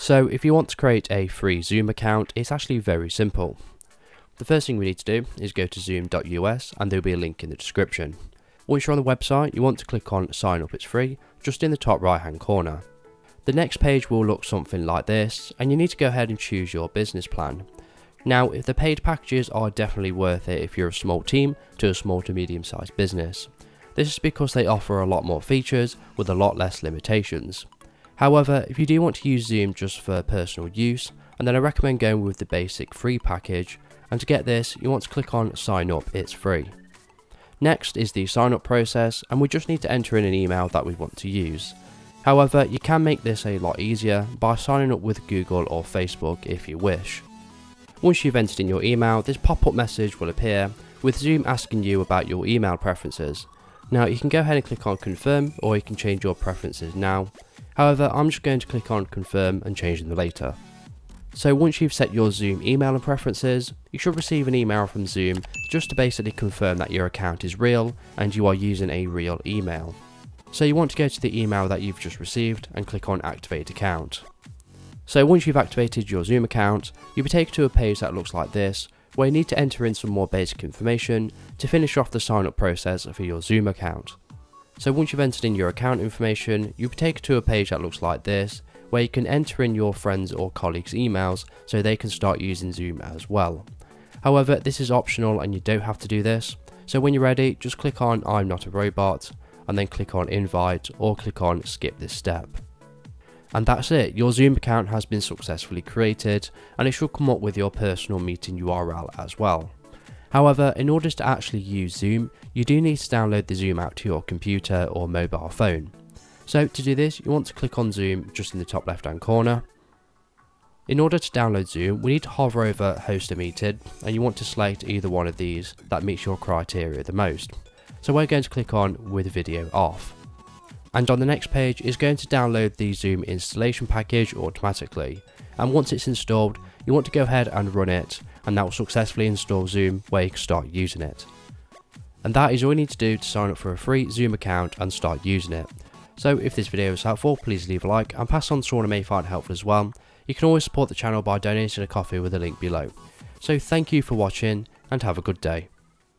So if you want to create a free Zoom account, it's actually very simple. The first thing we need to do is go to zoom.us and there'll be a link in the description. Once you're on the website, you want to click on sign up, it's free, just in the top right hand corner. The next page will look something like this, and you need to go ahead and choose your business plan. Now, if the paid packages are definitely worth it if you're a small team to a small to medium sized business. This is because they offer a lot more features with a lot less limitations. However, if you do want to use Zoom just for personal use, and then I recommend going with the basic free package, and to get this you want to click on sign up, it's free. Next is the sign up process, and we just need to enter in an email that we want to use. However, you can make this a lot easier by signing up with Google or Facebook if you wish. Once you've entered in your email, this pop-up message will appear with Zoom asking you about your email preferences. Now you can go ahead and click on confirm, or you can change your preferences now. However, I'm just going to click on confirm and change them later. So once you've set your Zoom email and preferences, you should receive an email from Zoom just to basically confirm that your account is real and you are using a real email. So you want to go to the email that you've just received and click on activate account. So once you've activated your Zoom account, you'll be taken to a page that looks like this, where you need to enter in some more basic information to finish off the sign up process for your Zoom account. So once you've entered in your account information, you'll be taken to a page that looks like this, where you can enter in your friends or colleagues' emails so they can start using Zoom as well. However, this is optional and you don't have to do this. So when you're ready, just click on I'm not a robot, and then click on invite or click on skip this step. And that's it, your Zoom account has been successfully created, and it should come up with your personal meeting URL as well. However, in order to actually use Zoom, you do need to download the Zoom app to your computer or mobile phone. So to do this, you want to click on Zoom just in the top left hand corner. In order to download Zoom, we need to hover over host a meeting, and you want to select either one of these that meets your criteria the most. So we're going to click on with video off. And on the next page is going to download the Zoom installation package automatically. And once it's installed, you want to go ahead and run it, and that will successfully install Zoom where you can start using it. And that is all you need to do to sign up for a free Zoom account and start using it. So if this video was helpful, please leave a like and pass on to someone who may find it helpful as well. You can always support the channel by donating a coffee with a link below. So thank you for watching and have a good day.